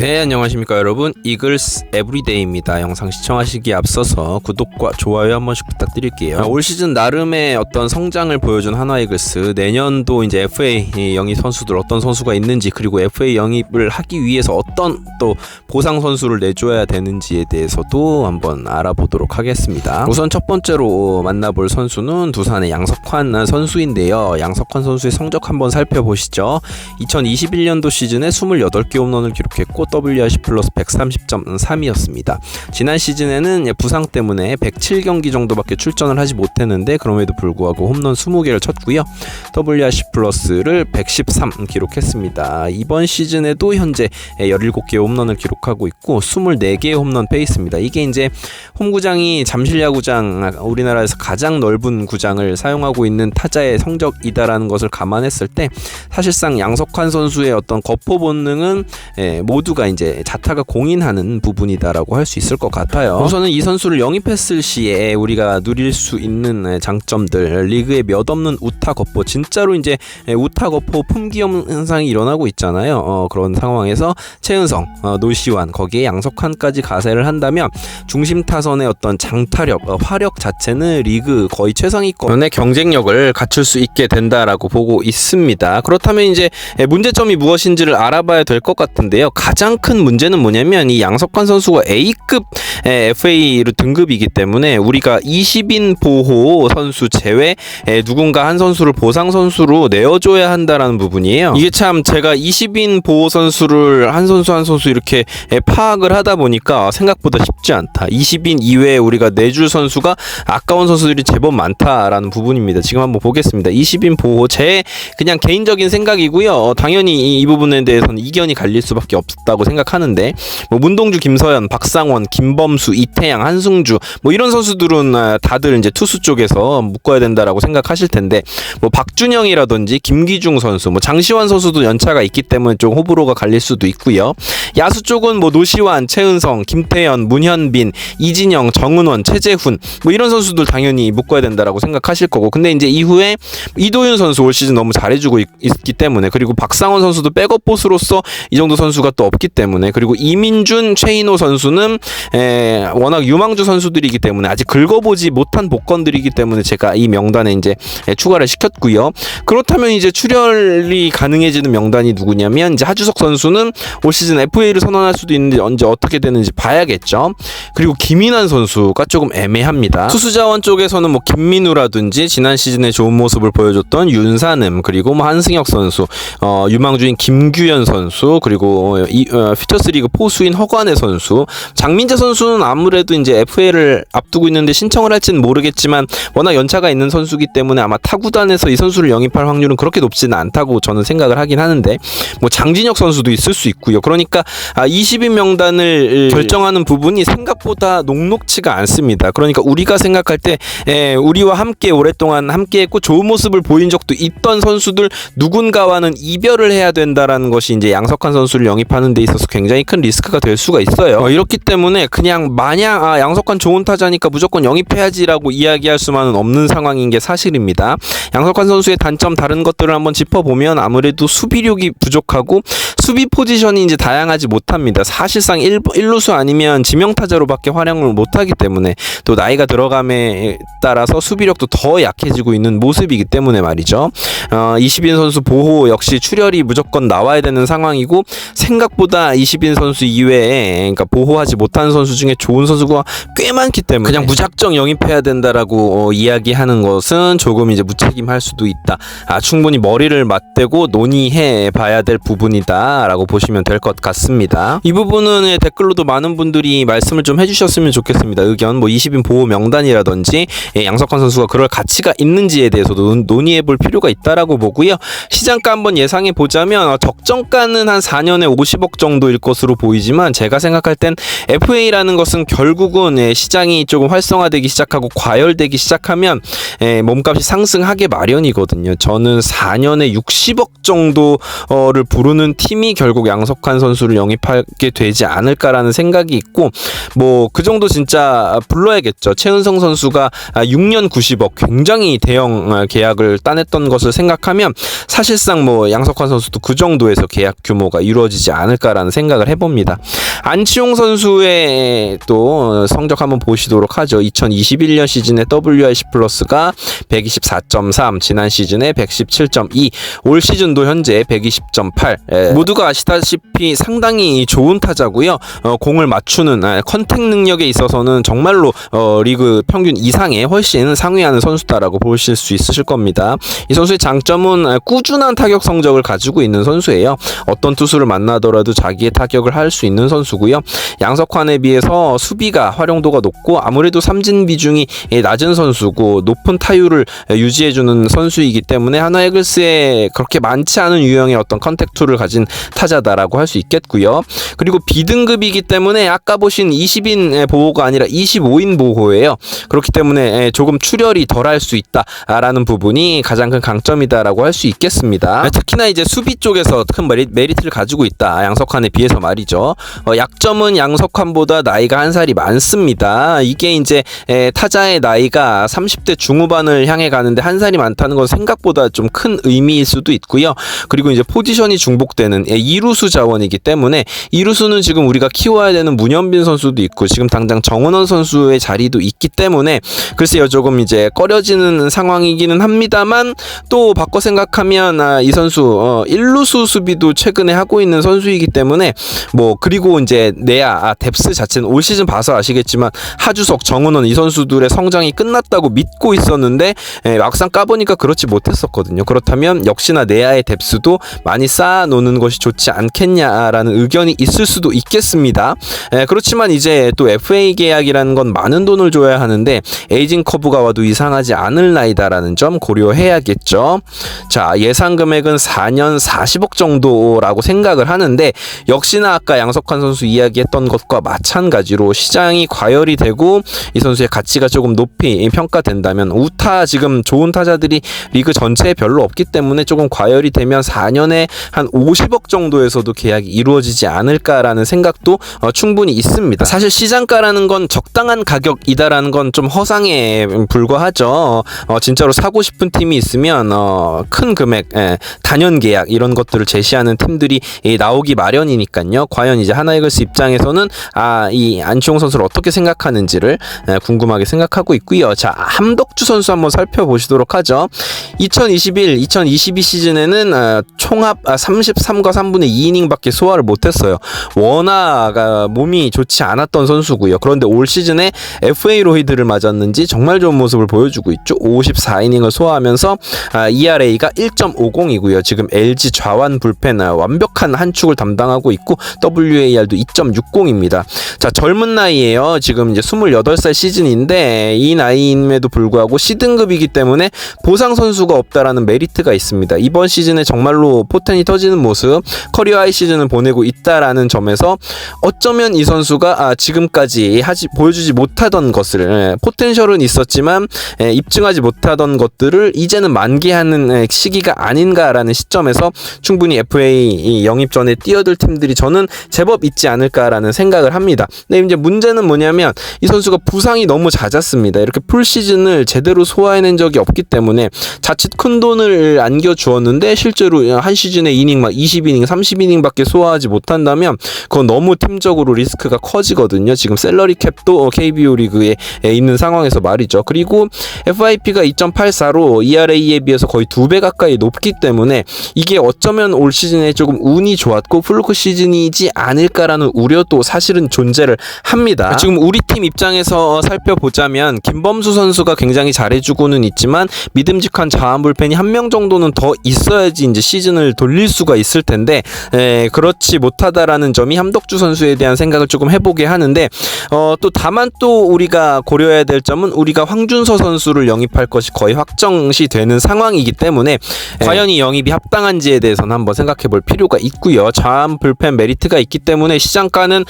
네, 안녕하십니까 여러분. 이글스 에브리데이입니다. 영상 시청하시기에 앞서서 구독과 좋아요 한 번씩 부탁드릴게요. 올 시즌 나름의 어떤 성장을 보여준 한화이글스, 내년도 이제 FA 영입 선수들 어떤 선수가 있는지, 그리고 FA 영입을 하기 위해서 어떤 또 보상 선수를 내줘야 되는지에 대해서도 한번 알아보도록 하겠습니다. 우선 첫 번째로 만나볼 선수는 두산의 양석환 선수인데요. 양석환 선수의 성적 한번 살펴보시죠. 2021년도 시즌에 28개 홈런을 기록했고 WRC 플러스 130.3이었습니다. 지난 시즌에는 부상 때문에 107경기 정도밖에 출전을 하지 못했는데 그럼에도 불구하고 홈런 20개를 쳤고요. WRC 플러스를 113 기록했습니다. 이번 시즌에도 현재 17개의 홈런을 기록하고 있고 24개의 홈런 페이스입니다. 이게 이제 홈구장이 잠실야구장, 우리나라에서 가장 넓은 구장을 사용하고 있는 타자의 성적이다라는 것을 감안했을 때 사실상 양석환 선수의 어떤 거포 본능은 모두가 이제 자타가 공인하는 부분이다라고 할 수 있을 것 같아요. 우선은 이 선수를 영입했을 시에 우리가 누릴 수 있는 장점들, 리그에 몇 없는 우타 거포, 진짜로 이제 우타 거포 품귀 현상이 일어나고 있잖아요. 그런 상황에서 최은성, 노시환, 거기에 양석환까지 가세를 한다면 중심 타선의 어떤 장타력, 화력 자체는 리그 거의 최상위권의 경쟁력을 갖출 수 있게 된다라고 보고 있습니다. 그렇다면 이제 문제점이 무엇인지를 알아봐야 될 것 같은데요. 가장 큰 문제는 뭐냐면 이 양석환 선수가 A급 FA로 등급이기 때문에 우리가 20인 보호 선수 제외 누군가 한 선수를 보상 선수로 내어줘야 한다라는 부분이에요. 이게 참 제가 20인 보호 선수를 한 선수 이렇게 파악을 하다 보니까 생각보다 쉽지 않다. 20인 이외에 우리가 내줄 선수가 아까운 선수들이 제법 많다라는 부분입니다. 지금 한번 보겠습니다. 20인 보호, 제 그냥 개인적인 생각이고요. 당연히 이 부분에 대해서는 이견이 갈릴 수밖에 없다고 생각하는데, 뭐 문동주, 김서현, 박상원, 김범수, 이태양, 한승주 뭐 이런 선수들은 다들 이제 투수 쪽에서 묶어야 된다라고 생각하실 텐데, 뭐 박준영이라든지 김기중 선수, 뭐 장시환 선수도 연차가 있기 때문에 좀 호불호가 갈릴 수도 있고요. 야수 쪽은 뭐 노시환, 최은성, 김태현, 문현빈, 이진영, 정은원, 최재훈 뭐 이런 선수들 당연히 묶어야 된다라고 생각하실 거고, 근데 이제 이후에 이도윤 선수 올 시즌 너무 잘해주고 있기 때문에, 그리고 박상원 선수도 백업 보스로서 이 정도 선수가 또 없기 때문에, 그리고 이민준, 최인호 선수는 워낙 유망주 선수들이기 때문에 아직 긁어보지 못한 복권들이기 때문에 제가 이 명단에 이제 추가를 시켰고요. 그렇다면 이제 출혈이 가능해지는 명단이 누구냐면, 이제 하주석 선수는 올 시즌 FA를 선언할 수도 있는데 언제 어떻게 되는지 봐야겠죠. 그리고 김인환 선수가 조금 애매합니다. 투수 자원 쪽에서는 뭐 김민우라든지 지난 시즌에 좋은 모습을 보여줬던 윤산음, 그리고 뭐 한승혁 선수, 유망주인 김규현 선수, 그리고 퓨처스리그 포수인 허관의 선수, 장민재 선수는 아무래도 이제 FA를 앞두고 있는데 신청을 할지는 모르겠지만 워낙 연차가 있는 선수이기 때문에 아마 타구단에서 이 선수를 영입할 확률은 그렇게 높지는 않다고 저는 생각을 하긴 하는데, 뭐 장진혁 선수도 있을 수 있고요. 그러니까 20인 명단을 결정하는 부분이 생각보다 녹록치가 않습니다. 그러니까 우리가 생각할 때 우리와 함께 오랫동안 함께했고 좋은 모습을 보인 적도 있던 선수들 누군가와는 이별을 해야 된다라는 것이 이제 양석환 선수를 영입하는 데 있어서 굉장히 큰 리스크가 될 수가 있어요. 이렇기 때문에 그냥 마냥 양석환 좋은 타자니까 무조건 영입해야지라고 이야기할 수만은 없는 상황인 게 사실입니다. 양석환 선수의 단점, 다른 것들을 한번 짚어보면 아무래도 수비력이 부족하고 수비 포지션이 이제 다양하지 못합니다. 사실상 1루수 아니면 지명타자로밖에 활용을 못하기 때문에, 또 나이가 들어감에 따라서 수비력도 더 약해지고 있는 모습이기 때문에 말이죠. 20인 선수 보호 역시 출혈이 무조건 나와야 되는 상황이고, 생각보다 20인 선수 이외에 그러니까 보호하지 못한 선수 중에 좋은 선수가 꽤 많기 때문에 그냥 무작정 영입해야 된다라고 이야기하는 것은 조금 이제 무책임할 수도 있다. 충분히 머리를 맞대고 논의해 봐야 될 부분이다라고 보시면 될 것 같습니다. 이 부분은 댓글로도 많은 분들이 말씀을 좀 해주셨으면 좋겠습니다. 의견, 뭐 20인 보호 명단이라든지 양석환 선수가 그럴 가치가 있는지에 대해서도 논의해 볼 필요가 있다라고 보고요. 시장가 한번 예상해 보자면 적정가는 한 4년에 50억 정도일 것으로 보이지만, 제가 생각할 땐 FA라는 것은 결국은 시장이 조금 활성화되기 시작하고 과열되기 시작하면 몸값이 상승하게 마련이거든요. 저는 4년에 60억 정도를 부르는 팀이 결국 양석환 선수를 영입하게 되지 않을까라는 생각이 있고, 뭐 그 정도 진짜 불러야겠죠. 최은성 선수가 6년 90억 굉장히 대형 계약을 따냈던 것을 생각하면 사실상 뭐 양석환 선수도 그 정도에서 계약 규모가 이루어지지 않을까 않을까라는 생각을 해봅니다. 안치홍 선수의 또 성적 한번 보시도록 하죠. 2021년 시즌에 WRC 플러스가 124.3, 지난 시즌에 117.2, 올 시즌도 현재 120.8. 모두가 아시다시피 상당히 좋은 타자고요. 공을 맞추는 컨택 능력에 있어서는 정말로 리그 평균 이상의 훨씬 상위하는 선수다라고 보실 수 있으실 겁니다. 이 선수의 장점은 꾸준한 타격 성적을 가지고 있는 선수예요. 어떤 투수를 만나더라도 자기의 타격을 할 수 있는 선수고요. 양석환에 비해서 수비가 활용도가 높고 아무래도 삼진 비중이 낮은 선수고 높은 타율을 유지해주는 선수이기 때문에 하나 이글스에 그렇게 많지 않은 유형의 어떤 컨택2를 가진 타자다라고 할 수 있겠고요. 그리고 B등급이기 때문에 아까 보신 20인 보호가 아니라 25인 보호예요. 그렇기 때문에 조금 출혈이 덜할 수 있다라는 부분이 가장 큰 강점이다라고 할 수 있겠습니다. 특히나 이제 수비 쪽에서 큰 메리트를 가지고 있다. 양석환에 비해서 말이죠. 약점은 양석환보다 나이가 한 살이 많습니다. 이게 이제 타자의 나이가 30대 중후반을 향해 가는데 한 살이 많다는 건 생각보다 좀 큰 의미일 수도 있고요. 그리고 이제 포지션이 중복되는 2루수 자원이기 때문에 2루수는 지금 우리가 키워야 되는 문현빈 선수도 있고 지금 당장 정은원 선수의 자리도 있기 때문에 글쎄요, 조금 이제 꺼려지는 상황이기는 합니다만 또 바꿔 생각하면 이 선수 1루수 수비도 최근에 하고 있는 선수이기 때문에 뭐 그리고 이제 내야 뎁스 자체는 올 시즌 봐서 아시겠지만 하주석, 정은원 이 선수들의 성장이 끝났다고 믿고 있었는데 막상 까보니까 그렇지 못했었거든요. 그렇다면 역시나 내야의 뎁스도 많이 쌓아놓는 것이 좋지 않겠냐라는 의견이 있을 수도 있겠습니다. 그렇지만 이제 또 FA 계약이라는 건 많은 돈을 줘야 하는데 에이징 커브가 와도 이상하지 않을 나이다라는 점 고려해야겠죠. 자, 예상 금액은 4년 40억 정도라고 생각을 하는데 역시나 아까 양석환 선수 이야기했던 것과 마찬가지로 시장이 과열이 되고 이 선수의 가치가 조금 높이 평가된다면 우타 지금 좋은 타자들이 리그 전체에 별로 없기 때문에 조금 과열이 되면 4년에 한 50억 정도에서도 계약이 이루어지지 않을까라는 생각도 충분히 있습니다. 사실 시장가라는 건 적당한 가격이다라는 건 좀 허상에 불과하죠. 진짜로 사고 싶은 팀이 있으면 큰 금액, 단연 계약 이런 것들을 제시하는 팀들이 나오기 마련이니까요. 과연 이제 하나이글스 입장에서는 이 안치홍 선수를 어떻게 생각하는지를 궁금하게 생각하고 있고요. 자, 함덕주 선수 한번 살펴보시도록 하죠. 2021-2022 시즌에는 총합 33과 3분의 2이닝밖에 소화를 못했어요. 워낙 몸이 좋지 않았던 선수고요. 그런데 올 시즌에 FA 로이드를 맞았는지 정말 좋은 모습을 보여주고 있죠. 54이닝을 소화하면서 ERA가 1.50이고요. 지금 LG 좌완 불펜 완벽한 한 축을 담당하고 있고 WAR도 2.60입니다. 자, 젊은 나이에요. 지금 이제 28살 시즌인데 이 나이임에도 불구하고 C등급이기 때문에 보상 선수가 없다라는 메리트가 있습니다. 이번 시즌에 정말로 포텐이 터지는 모습, 커리어 하이 시즌을 보내고 있다라는 점에서 어쩌면 이 선수가 지금까지 보여주지 못하던 것을 포텐셜은 있었지만 입증하지 못하던 것들을 이제는 만개하는 시기가 아닌가라는 시점에서 충분히 FA 영입 전에 뛰어들 팀들이 저는 제법 있지 않을까라는 생각을 합니다. 근데 이제 문제는 뭐냐면 이 선수가 부상이 너무 잦았습니다. 이렇게 풀 시즌을 제대로 소화해낸 적이 없기 때문에 자칫 큰 돈을 안겨주었는데 실제로 한 시즌에 이닝 막 20이닝, 30이닝밖에 소화하지 못한다면 그건 너무 팀적으로 리스크가 커지거든요. 지금 셀러리 캡도 KBO 리그에 있는 상황에서 말이죠. 그리고 FIP가 2.84로 ERA에 비해서 거의 2배 가까이 높기 때문에 이게 어쩌면 올 시즌에 조금 운이 좋았고 플루크 시즌이지 않을까라는 우려도 사실은 존재를 합니다. 지금 우리 팀 입장에서 살펴보자면 김범수 선수가 굉장히 잘해주고는 있지만 믿음직한 자완 불펜이 한 명 정도는 더 있어야지 이제 시즌을 돌릴 수가 있을 텐데 그렇지 못하다라는 점이 함덕주 선수에 대한 생각을 조금 해보게 하는데 또 다만 또 우리가 고려해야 될 점은 우리가 황준서 선수를 영입할 것이 거의 확정시 되는 상황이기 때문에 과연 이 영입이 합당한지에 대해서는 한번 생각해 볼 필요가 있고요. 자완 불펜 메리트가 있기 때문에 시장가는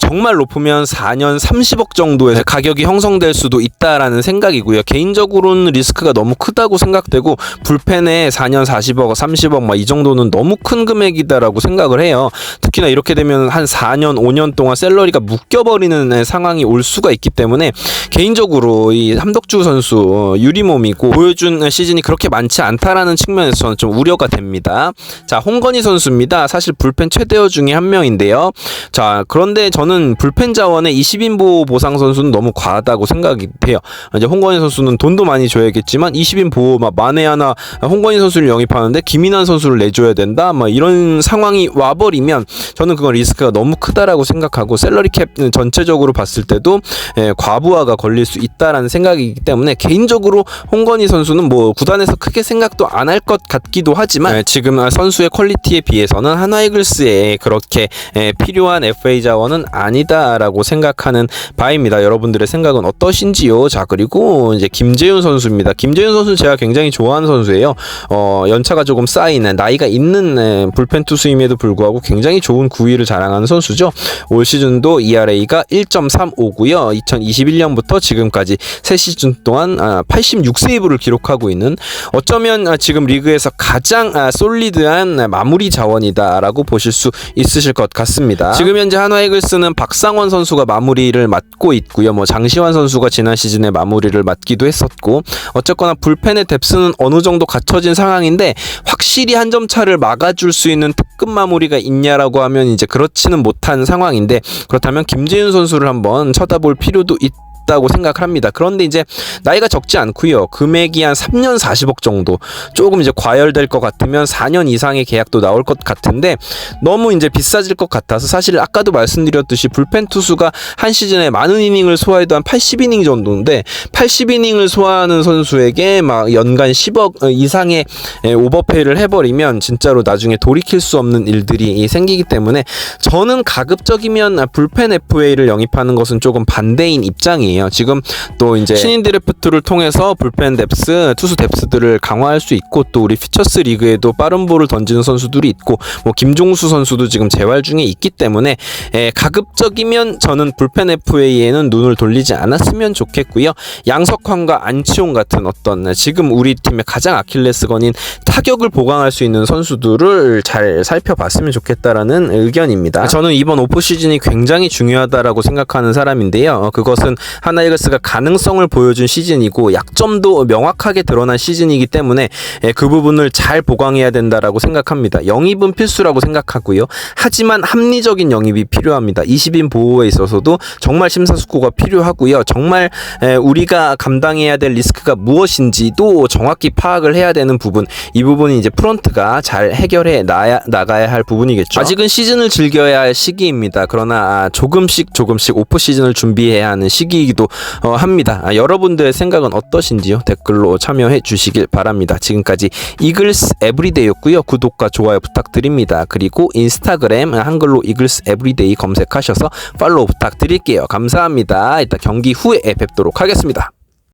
정말 높으면 4년 30억 정도의 가격이 형성될 수도 있다라는 생각이고요. 개인적으로는 리스크가 너무 크다고 생각되고 불펜에 4년 40억, 30억 막 이 정도는 너무 큰 금액이다라고 생각을 해요. 특히나 이렇게 되면 한 4년, 5년 동안 샐러리가 묶여버리는 상황이 올 수가 있기 때문에 개인적으로 이 함덕주 선수 유리몸이고 보여준 시즌이 그렇게 많지 않다라는 측면에서는 좀 우려가 됩니다. 자, 홍건희 선수입니다. 사실 불펜 최대어 중에 한 명인데요. 자, 그런데 저는 불펜 자원의 20인 보상 선수는 너무 과하다고 생각이 돼요. 이제 홍건희 선수는 돈도 많이 줘야겠지만 20인 보호 막 만에 하나 홍건희 선수를 영입하는데 김인환 선수를 내줘야 된다. 막 이런 상황이 와버리면 저는 그건 리스크가 너무 크다라고 생각하고 샐러리 캡 전체적으로 봤을 때도 과부하가 걸릴 수 있다라는 생각이기 때문에 개인적으로 홍건희 선수는 뭐 구단에서 크게 생각도 안 할 것 같기도 하지만 지금 선수의 퀄리티에 비해서는 한화이글스에 그렇게 필요한 FA 자원은 아니다라고 생각하는 바입니다. 여러분들의 생각은 어떠신지요? 자, 그리고 이제 김재윤 선수입니다. 김재윤 선수는 제가 굉장히 좋아하는 선수예요. 연차가 조금 쌓이는 나이가 있는 불펜 투수임에도 불구하고 굉장히 좋은 구위를 자랑하는 선수죠. 올 시즌도 ERA가 1.35고요. 2021년부터 지금까지 3시즌 동안 86세이브를 기록하고 있는 어쩌면 지금 리그에서 가장 솔리드한 마무리 자원이다라고 보실 수 있으실 것 같습니다. 지금 현재 한화이글스는 박상원 선수가 마무리를 맡고 있고요. 뭐 장시환 선수가 지난 시즌에 마무리를 맡기도 했었고 어쨌거나 불펜의 뎁스는 어느 정도 갖춰진 상황인데 확실히 한 점 차를 막아줄 수 있는 특급 마무리가 있냐라고 하면 이제 그렇지는 못한 상황인데 그렇다면 김재윤 선수를 한번 쳐다볼 필요도 있다고 생각을 합니다. 그런데 이제 나이가 적지 않고요. 금액이 한 3년 40억 정도 조금 이제 과열될 것 같으면 4년 이상의 계약도 나올 것 같은데 너무 이제 비싸질 것 같아서 사실 아까도 말씀드렸듯이 불펜 투수가 한 시즌에 많은 이닝을 소화해도 한 80이닝 정도인데 80이닝을 소화하는 선수에게 막 연간 10억 이상의 오버페이를 해버리면 진짜로 나중에 돌이킬 수 없는 일들이 생기기 때문에 저는 가급적이면 불펜 FA를 영입하는 것은 조금 반대인 입장이에요. 지금 또 이제 신인 드래프트를 통해서 불펜 뎁스, 투수 뎁스들을 강화할 수 있고 또 우리 퓨처스 리그에도 빠른 볼을 던지는 선수들이 있고 뭐 김종수 선수도 지금 재활 중에 있기 때문에 가급적이면 저는 불펜 FA에는 눈을 돌리지 않았으면 좋겠고요. 양석환과 안치홍 같은 어떤 지금 우리 팀의 가장 아킬레스건인 타격을 보강할 수 있는 선수들을 잘 살펴봤으면 좋겠다라는 의견입니다. 저는 이번 오프 시즌이 굉장히 중요하다라고 생각하는 사람인데요. 그것은 한화이글스가 가능성을 보여준 시즌이고 약점도 명확하게 드러난 시즌이기 때문에 그 부분을 잘 보강해야 된다라고 생각합니다. 영입은 필수라고 생각하고요. 하지만 합리적인 영입이 필요합니다. 20인 보호에 있어서도 정말 심사숙고가 필요하고요. 정말 우리가 감당해야 될 리스크가 무엇인지도 정확히 파악을 해야 되는 부분, 이 부분이 이제 프런트가 잘 해결해 나가야 할 부분이겠죠. 아직은 시즌을 즐겨야 할 시기입니다. 그러나 조금씩 오프 시즌을 준비해야 하는 시기이기도 합니다. 여러분들의 생각은 어떠신지요? 댓글로 참여해 주시길 바랍니다. 지금까지 이글스 에브리데이였고요. 구독과 좋아요 부탁드립니다. 그리고 인스타그램 한글로 이글스 에브리데이 검색하셔서 팔로우 부탁드릴게요. 감사합니다. 이따 경기 후에 뵙도록 하겠습니다.